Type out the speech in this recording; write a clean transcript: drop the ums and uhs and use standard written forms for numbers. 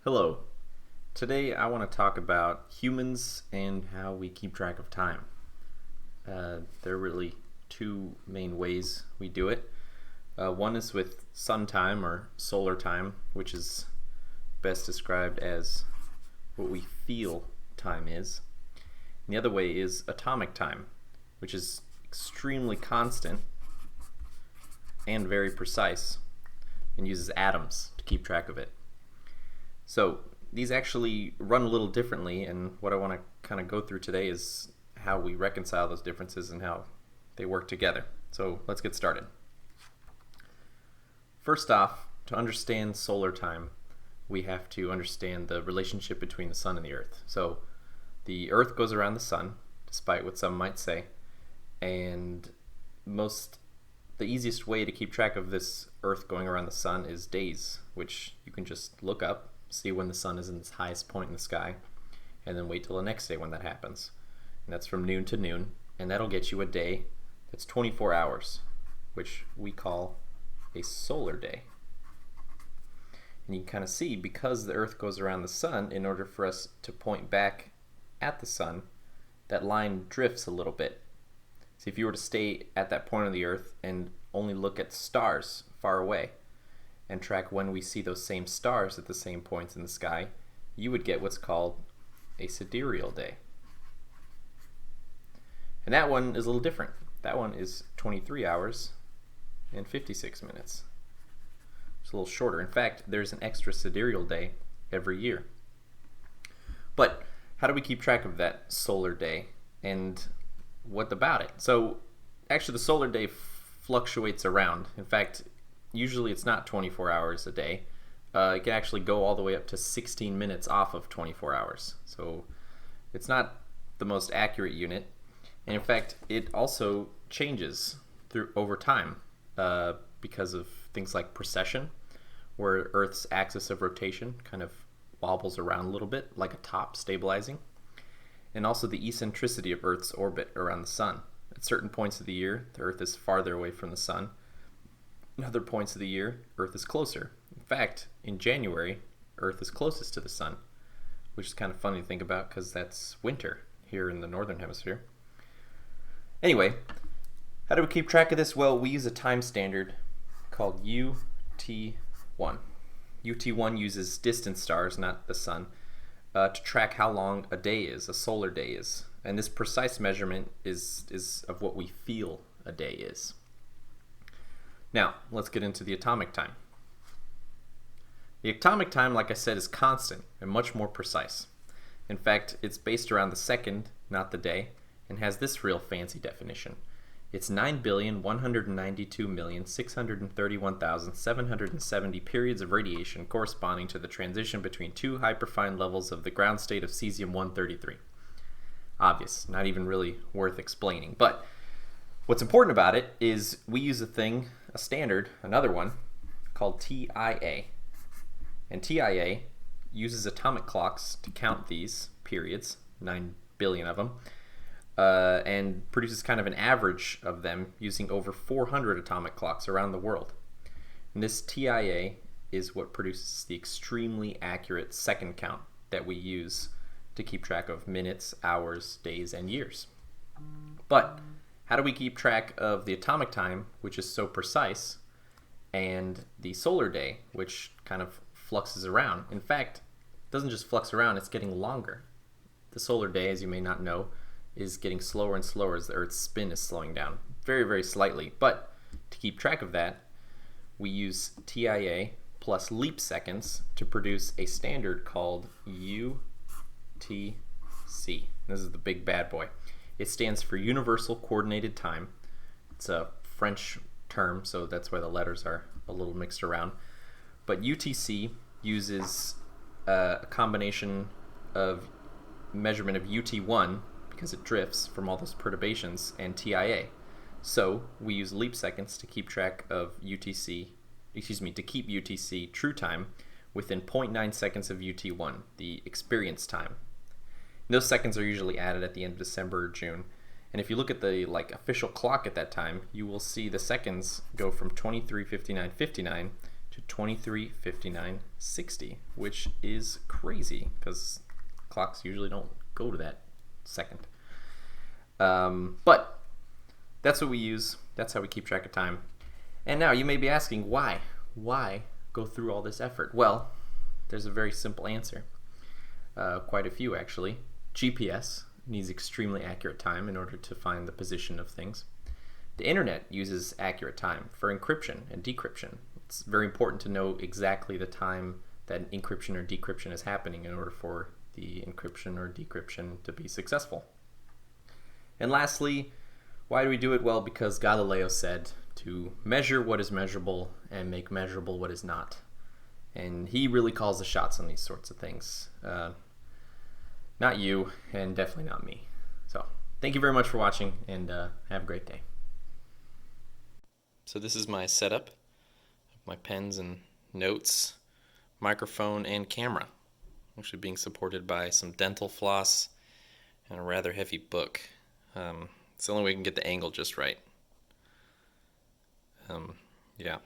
Hello. Today I want to talk about humans and how we keep track of time. There are really two main ways we do it. One is with sun time or solar time, which is best described as what we feel time is. And the other way is atomic time, which is extremely constant and very precise and uses atoms to keep track of it. So these actually run a little differently, and what I want to kind of go through today is how we reconcile those differences and how they work together. So let's get started. First off, to understand solar time, we have to understand the relationship between the sun and the earth. So the earth goes around the sun, despite what some might say, and the easiest way to keep track of this earth going around the sun is days, which you can just look up, see when the sun is in its highest point in the sky, and then wait till the next day when that happens. And that's from noon to noon, and that'll get you a day that's 24 hours, which we call a solar day. And you can kind of see, because the earth goes around the sun, in order for us to point back at the sun, that line drifts a little bit. So if you were to stay at that point of the earth and only look at stars far away and track when we see those same stars at the same points in the sky, you would get what's called a sidereal day. And that one is a little different. That one is 23 hours and 56 minutes. It's a little shorter. In fact, there's an extra sidereal day every year. But how do we keep track of that solar day, and what about it? So actually the solar day fluctuates around. In fact, usually it's not 24 hours a day. It can actually go all the way up to 16 minutes off of 24 hours. So it's not the most accurate unit. And in fact, it also changes over time because of things like precession, where Earth's axis of rotation kind of wobbles around a little bit like a top stabilizing, and also the eccentricity of Earth's orbit around the sun. At certain points of the year, the Earth is farther away from the sun. At other points of the year, Earth is closer. In fact, in January, Earth is closest to the sun, which is kind of funny to think about because that's winter here in the northern hemisphere. Anyway, how do we keep track of this? Well, we use a time standard called UT1. UT1 uses distant stars, not the sun, to track how long a day is, a solar day is. And this precise measurement is of what we feel a day is. Now, let's get into the atomic time. The atomic time, like I said, is constant and much more precise. In fact, it's based around the second, not the day, and has this real fancy definition. It's 9,192,631,770 periods of radiation corresponding to the transition between two hyperfine levels of the ground state of cesium-133. Obvious, not even really worth explaining. But what's important about it is we use a standard, another one, called TIA. And TIA uses atomic clocks to count these periods, 9 billion of them, and produces kind of an average of them using over 400 atomic clocks around the world. And this TIA is what produces the extremely accurate second count that we use to keep track of minutes, hours, days, and years. But how do we keep track of the atomic time, which is so precise, and the solar day, which kind of fluxes around? In fact, it doesn't just flux around, it's getting longer. The solar day, as you may not know, is getting slower and slower as the Earth's spin is slowing down, very, very slightly. But to keep track of that, we use TIA plus leap seconds to produce a standard called UTC. This is the big bad boy. It stands for Universal Coordinated Time. It's a French term, so that's why the letters are a little mixed around. But UTC uses a combination of measurement of UT1, because it drifts from all those perturbations, and TIA. So we use leap seconds to keep track of to keep UTC true time within 0.9 seconds of UT1, the experience time. And those seconds are usually added at the end of December or June. And if you look at the official clock at that time, you will see the seconds go from 23:59:59 to 23:59:60, which is crazy because clocks usually don't go to that second. But that's what we use. That's how we keep track of time. And now you may be asking, why? Why go through all this effort? Well, there's a very simple answer. Quite a few, actually. GPS needs extremely accurate time in order to find the position of things. The internet uses accurate time for encryption and decryption. It's very important to know exactly the time that encryption or decryption is happening in order for the encryption or decryption to be successful. And lastly, why do we do it? Well, because Galileo said to measure what is measurable and make measurable what is not. And he really calls the shots on these sorts of things. Not you, and definitely not me. So, thank you very much for watching, and have a great day. So this is my setup, my pens and notes, microphone, and camera. Actually being supported by some dental floss and a rather heavy book. It's the only way I can get the angle just right. Yeah.